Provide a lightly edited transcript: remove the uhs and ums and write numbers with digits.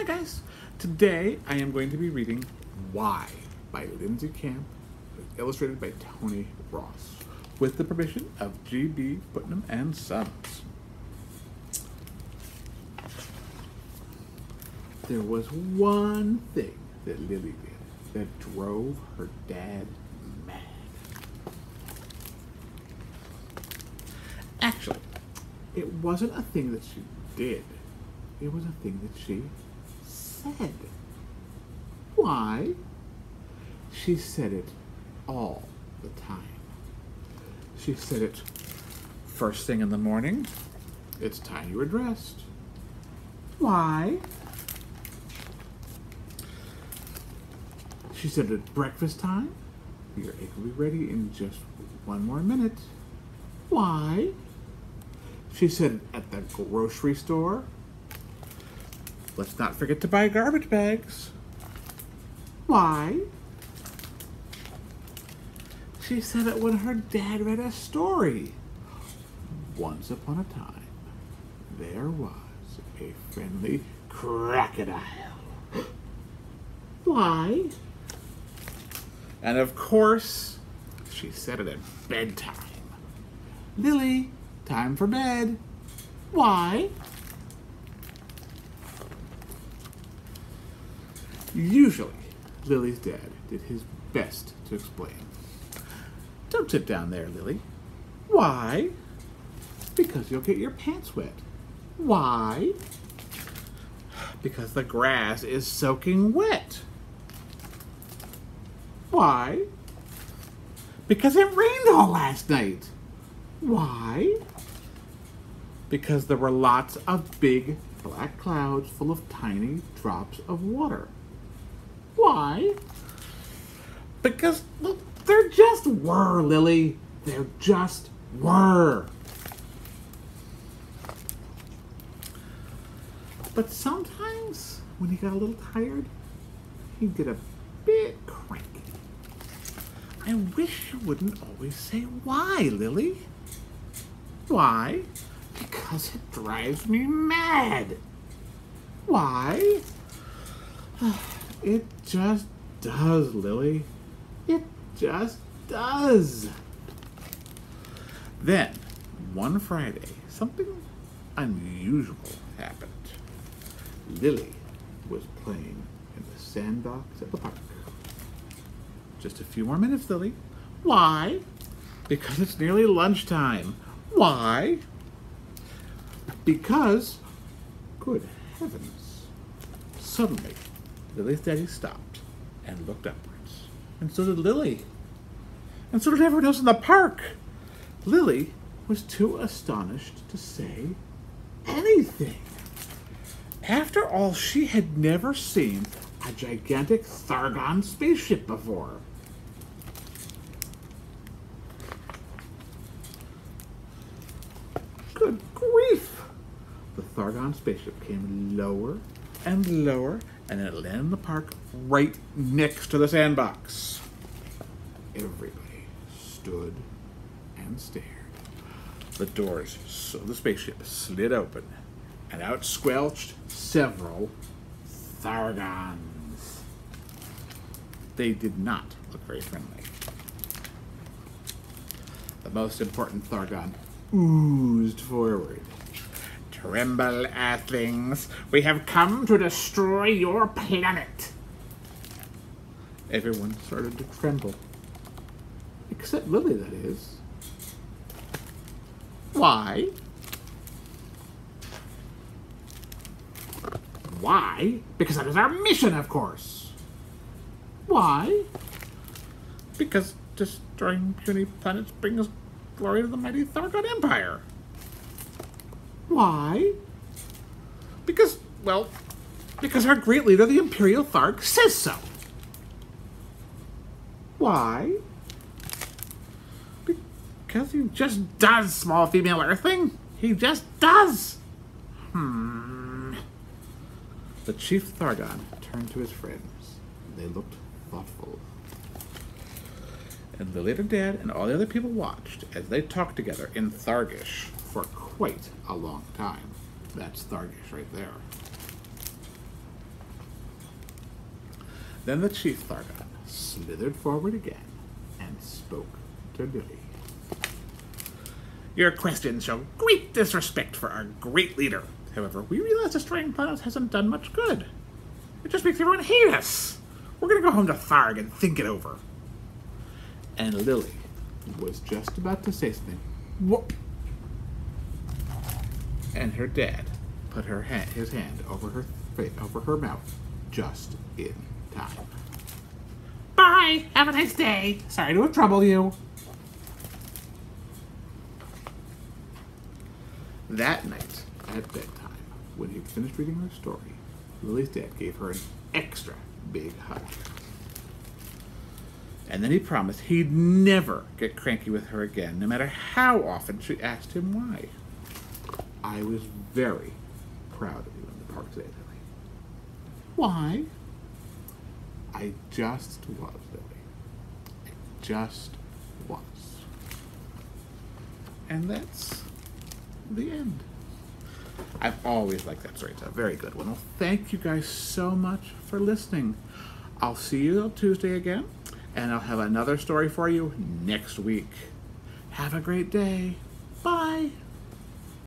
Hi guys! Today I am going to be reading Why by Lindsay Camp, illustrated by Tony Ross, with the permission of G.B. Putnam and Sons. There was one thing that Lily did that drove her dad mad. Actually, it wasn't a thing that she did. It was a thing that she said. Why? She said it all the time. She said it first thing in the morning. It's time you were dressed. Why? She said it at breakfast time. Your egg will be ready in just one more minute. Why? She said it at the grocery store. Let's not forget to buy garbage bags. Why? She said it when her dad read a story. Once upon a time, there was a friendly crocodile. Why? And of course, she said it at bedtime. Lily, time for bed. Why? Usually, Lily's dad did his best to explain. Don't sit down there, Lily. Why? Because you'll get your pants wet. Why? Because the grass is soaking wet. Why? Because it rained all last night. Why? Because there were lots of big black clouds full of tiny drops of water. Why? Because look, there just were, Lily. There just were. But sometimes, when he got a little tired, he'd get a bit cranky. I wish you wouldn't always say why, Lily. Why? Because it drives me mad. Why? It just does, Lily. It just does. Then, one Friday, something unusual happened. Lily was playing in the sandbox at the park. Just a few more minutes, Lily. Why? Because it's nearly lunchtime. Why? Because, good heavens, suddenly Lily's daddy stopped and looked upwards. And so did Lily. And so did everyone else in the park. Lily was too astonished to say anything. After all, she had never seen a gigantic Thargon spaceship before. Good grief! The Thargon spaceship came lower and lower, and it landed in the park right next to the sandbox. Everybody stood and stared. The doors of the spaceship slid open, and out squelched several Thargons. They did not look very friendly. The most important Thargon oozed forward. Tremble, Earthlings! We have come to destroy your planet! Everyone started to tremble. Except Lily, that is. Why? Why? Because that is our mission, of course. Why? Because destroying puny planets brings glory to the mighty Thargon Empire. Why? Because, well, because our great leader, the Imperial Tharg, says so. Why? Because he just does, small female Earthling. He just does. The chief Thargon turned to his friends. They looked thoughtful. And the later dad and all the other people watched as they talked together in Thargish for quite a long time. That's Thargish right there. Then the chief Thargon slithered forward again and spoke to Lily. Your questions show great disrespect for our great leader. However, we realize destroying planets hasn't done much good. It just makes everyone hate us. We're going to go home to Tharg and think it over. And Lily was just about to say something. What? And her dad put his hand over her face, over her mouth, just in time. Bye. Have a nice day. Sorry to trouble you. That night at bedtime, when he finished reading her story, Lily's dad gave her an extra big hug. And then he promised he'd never get cranky with her again, no matter how often she asked him why. I was very proud of you in the park today, Lily. Why? I just was, Lily. I just was. And that's the end. I've always liked that story. It's a very good one. Well, thank you guys so much for listening. I'll see you on Tuesday again, and I'll have another story for you next week. Have a great day. Bye.